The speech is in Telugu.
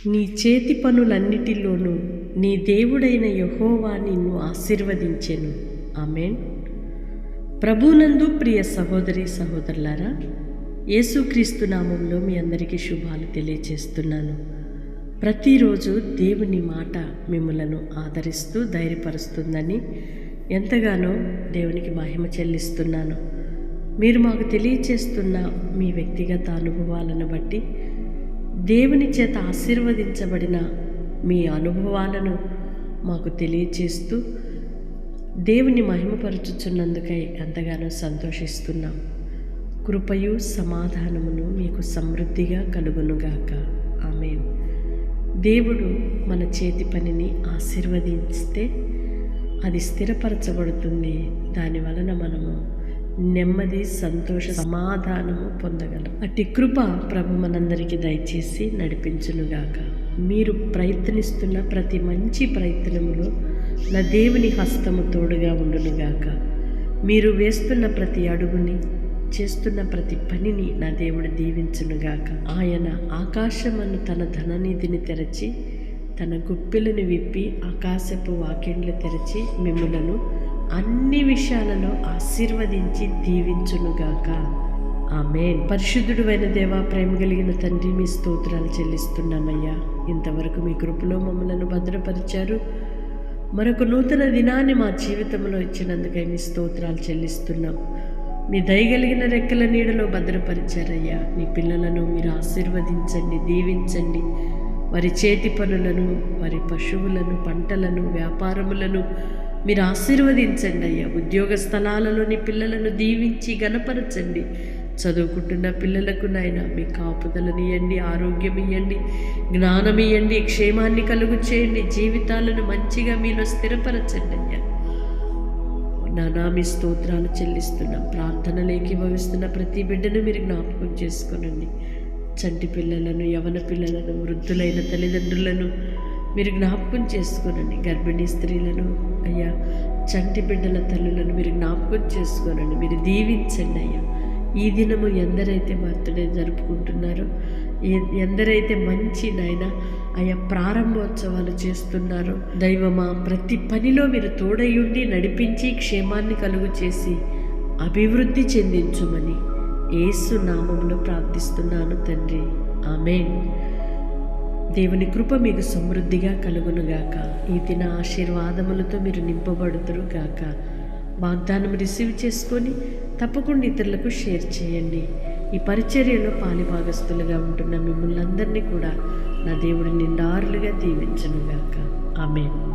నీ చేతి పనులన్నిటిలోనూ నీ దేవుడైన యెహోవా నిన్ను ఆశీర్వదించెను. ఆమేన్. ప్రభునందు ప్రియ సహోదరి సహోదరులారా, యేసుక్రీస్తు నామంలో మీ అందరికీ శుభాలు తెలియచేస్తున్నాను. ప్రతిరోజు దేవుని మాట మిమ్మలను ఆదరిస్తూ ధైర్యపరుస్తుందని ఎంతగానో దేవునికి మహిమ చెల్లిస్తున్నాను. మీరు మాకు తెలియచేస్తున్న మీ వ్యక్తిగత అనుభవాలను బట్టి, దేవుని చేత ఆశీర్వదించబడిన మీ అనుభవాలను మాకు తెలియచేస్తూ దేవుని మహిమపరచుచున్నందుకై ఎంతగానో సంతోషిస్తున్నాం. కృపయు సమాధానమును మీకు సమృద్ధిగా కలుగునుగాక. ఆమేన్. దేవుడు మన చేతి పనిని ఆశీర్వదిస్తే అది స్థిరపరచబడుతుంది. దాని వలన మనము నెమ్మది, సంతోష, సమాధానము పొందగలం. అట్టి కృప ప్రభు మనందరికీ దయచేసి నడిపించునుగాక. మీరు ప్రయత్నిస్తున్న ప్రతి మంచి ప్రయత్నములో నా దేవుని హస్తము తోడుగా ఉండునుగాక. మీరు వేస్తున్న ప్రతి అడుగుని, చేస్తున్న ప్రతి పనిని నా దేవుడు దీవించునుగాక. ఆయన ఆకాశమును తన ధననిధిని తెరచి, తన గుప్పిలను విప్పి ఆకాశపు వాకిండ్లు తెరచి మిమ్ములను అన్ని విషయాలలో ఆశీర్వదించి దీవించునుగాక. ఆమేన్. పరిశుద్ధుడు అయిన దేవా, ప్రేమ కలిగిన తండ్రి, మీ స్తోత్రాలు చెల్లిస్తున్నామయ్యా. ఇంతవరకు మీ కృపలో మమ్మలను భద్రపరిచారు. మరొక నూతన దినాన్ని మా జీవితంలో ఇచ్చినందుకై మీ స్తోత్రాలు చెల్లిస్తున్నాం. మీ దయగలిగిన రెక్కల నీడలో భద్రపరిచారయ్యా. మీ పిల్లలను మీరు ఆశీర్వదించండి, దీవించండి. వారి చేతి పనులను, వారి పశువులను, పంటలను, వ్యాపారములను మీరు ఆశీర్వదించండి అయ్యా. ఉద్యోగ స్థలాలలోని పిల్లలను దీవించి గణపరచండి. చదువుకుంటున్న పిల్లలకు నాయన మీ కాపుదలను ఇవ్వండి, ఆరోగ్యం ఇవ్వండి, జ్ఞానం ఇవ్వండి, క్షేమాన్ని కలుగు చేయండి. జీవితాలను మంచిగా మీలో స్థిరపరచండి అయ్యా. నానా మీ స్తోత్రాలు చెల్లిస్తున్నాం. ప్రార్థనలు ఏకీభవిస్తున్న ప్రతి బిడ్డను మీరు జ్ఞాపకం చేసుకోనండి. చంటి పిల్లలను, యవన పిల్లలను, వృద్ధులైన తల్లిదండ్రులను మీరు జ్ఞాపకం చేసుకోనండి. గర్భిణీ స్త్రీలను అయ్యా, చంటి బిడ్డల తల్లులను మీరు జ్ఞాపకం చేసుకోనండి. మీరు దీవించండి అయ్యా. ఈ దినము ఎందరైతే బర్త్డే జరుపుకుంటున్నారో, ఎందరైతే మంచి నాయన అయ్యా ప్రారంభోత్సవాలు చేస్తున్నారో, దైవమా ప్రతి పనిలో మీరు తోడయుండి నడిపించి క్షేమాన్ని కలుగు చేసి అభివృద్ధి చెందించుమని యేసు నామములో ప్రార్థిస్తున్నాను తండ్రి. ఆమేన్. దేవుని కృప మీకు సమృద్ధిగా కలుగునుగాక. ఈ దిన ఆశీర్వాదములతో మీరు నింపబడుతురు గాక. వాగ్దానం రిసీవ్ చేసుకొని తప్పకుండా ఇతరులకు షేర్ చేయండి. ఈ పరిచర్యలో పాలిభాగస్తులుగా ఉంటున్న మిమ్మల్ని అందరినీ కూడా నా దేవుడు నిండారులుగా దీవించునుగాక. ఆమేన్.